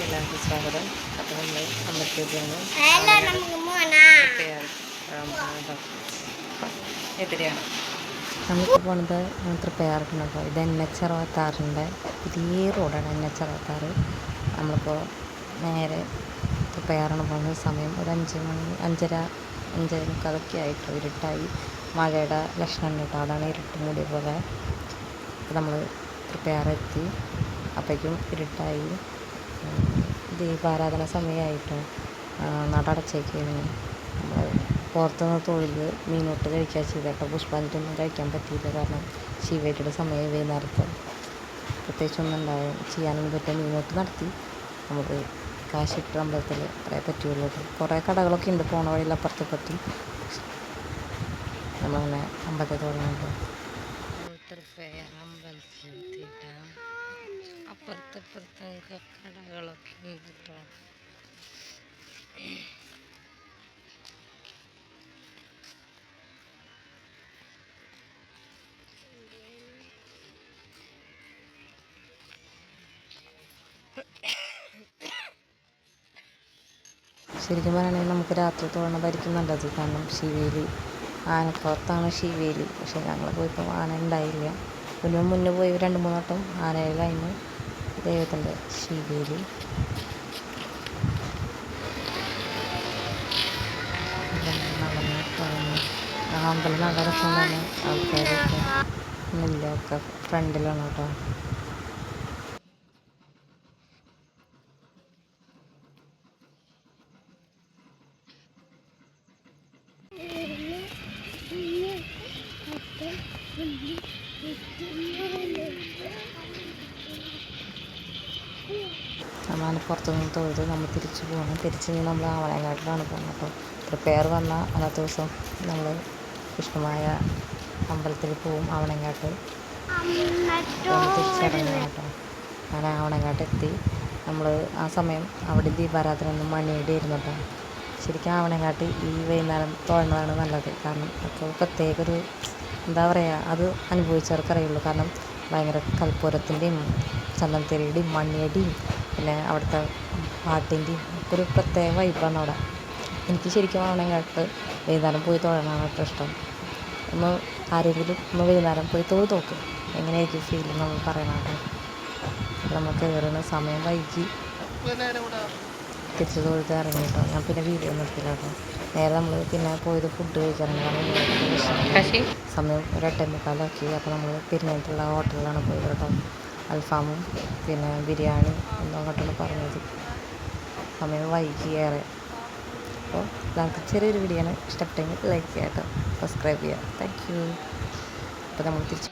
എല്ലാവർക്കും സ്വാഗതം. അപ്പോൾ നമ്മൾ അമ്പലത്തിലാണ് എതിരെയാണ് നമ്മളിപ്പോൾ പോകുന്നത്. തൃപ്പയാർക്കാണ്. അപ്പോൾ ഇത് NH66 പുതിയ റോഡാണ് NH66. നമ്മളിപ്പോൾ നേരെ തൃപ്പയാറാണ് പോകുന്നത്. സമയം ഒരു 5 മണി 5:30 ആയിട്ട് ഇരുട്ടായി. മഴയുടെ ലക്ഷണം കേട്ടോ, അതാണ് ഇരുട്ട് മൂടിയ പോലെ. അപ്പോൾ നമ്മൾ തൃപ്പയാറെത്തി. അപ്പോഴേക്കും ഇരുട്ടായി. ദീപാരാധന സമയമായിട്ടോ. നട അടച്ചേക്കാണ്. നമ്മൾ പുറത്തുനിന്ന് തൊഴിൽ മീനോട്ട് കഴിക്കാൻ ചെയ്തേട്ടോ. പുഷ്പാഞ്ജലിയൊന്നും കഴിക്കാൻ പറ്റിയില്ല, കാരണം ശിവേരിയുടെ സമയം വൈകുന്നേരത്ത് പ്രത്യേകിച്ചൊന്നും ചെയ്യാനൊന്നും പറ്റില്ല. മീനോട്ട് നടത്തി നമുക്ക് കാശിട്ട് അമ്പലത്തിൽ അത്രേ പറ്റുള്ളൂ. കുറേ കടകളൊക്കെ ഉണ്ട് പോണ വഴിയിൽ അപ്പുറത്ത് നമ്മളങ്ങനെ അമ്പലത്തിൽ തുടങ്ങുന്നുണ്ട്. അപ്പുറത്തപ്പുറത്തൊക്കെ കടകളൊക്കെ ഉണ്ട് കേട്ടോ. ശരിക്കും പറയുകയാണെങ്കിൽ നമുക്ക് രാത്രി തോന്നണതായിരിക്കും നല്ലത്, കാരണം ശിവേലി ആനപ്പുറത്താണ് ശിവേലി. പക്ഷേ ഞങ്ങൾ പോയപ്പോൾ ആന ഉണ്ടായില്ല. മുന്നേ പോയി 2-3 വട്ടം ആനയിലായിരുന്നു ദൈവത്തിൻ്റെ ശിവേലി. അമ്പലം നല്ല രസം തന്നെ. ആൾക്കാരൊക്കെ നെല്ലൊക്കെ ഫ്രണ്ടിലാണ് കേട്ടോ. നമ്മൾ പുറത്തുനിന്ന് തൊഴുത് നമ്മൾ തിരിച്ചു പോകണം. നമ്മൾ ആവണങ്ങാട്ടിലാണ് പോകുന്നത് കേട്ടോ. പ്രിപ്പയർ വന്നാൽ അന്നത്തെ ദിവസം നമ്മൾ ഇഷ്ടമായ അമ്പലത്തിൽ പോവും. ആവണങ്ങാട്ട് തിരിച്ചിറങ്ങണം കേട്ടോ. അങ്ങനെ ആവണങ്ങാട്ട് എത്തി. നമ്മൾ ആ സമയം അവിടെ ദീപാരാധന ഒന്നും മണിയുടെ ആയിരുന്നു കേട്ടോ. ശരിക്കും ആവണങ്ങാട്ട് ഈ വൈകുന്നേരം തൊഴുന്നതാണ് നല്ലത്, കാരണം അപ്പോൾ പ്രത്യേക ഒരു എന്താ പറയുക, അത് അനുഭവിച്ചവർക്കറിയുള്ളൂ. കാരണം ഭയങ്കര കൽപ്പൂരത്തിൻ്റെയും ചന്ദനത്തിരിയുടെയും മണ്ണിയുടെയും പിന്നെ അവിടുത്തെ പാട്ടിൻ്റെയും ഒരു പ്രത്യേക വൈബാണ് അവിടെ. എനിക്ക് ശരിക്കും ആവണങ്ങാട്ട് വൈകുന്നേരം പോയി തൊഴാനാണ് ഏറ്റവും ഇഷ്ടം. ആരെങ്കിലും വൈകുന്നേരം പോയി തൊഴുത് നോക്കും, എങ്ങനെയായിരിക്കും ഫീൽ നമ്മൾ പറയണത്. നമ്മൾ കയറുന്ന സമയം വൈകി തിരിച്ച് തൊഴുത് ഇറങ്ങിയിട്ടോ. ഞാൻ പിന്നെ വീഡിയോ ഒന്നും എടുത്തില്ല കേട്ടോ. നേരെ നമ്മൾ പിന്നെ പോയത് ഫുഡ് കഴിക്കാനാണ്. സമയം ഒരു 8:45. അപ്പോൾ നമ്മൾ പെരിഞ്ഞായിട്ടുള്ള ഹോട്ടലിലാണ് പോയത് കേട്ടോ. അൽഫാമും പിന്നെ ബിരിയാണി ഒന്നും അങ്ങോട്ടാണ് പറഞ്ഞത്. സമയം വൈകി ഏറെ. അപ്പോൾ നമുക്ക് ചെറിയൊരു വീഡിയോ ആണ്. ഇഷ്ടപ്പെട്ടെങ്കിൽ ലൈക്ക് ചെയ്യാം കേട്ടോ, സബ്സ്ക്രൈബ് ചെയ്യാം. Thank you. അപ്പോൾ നമ്മൾ തിരിച്ച്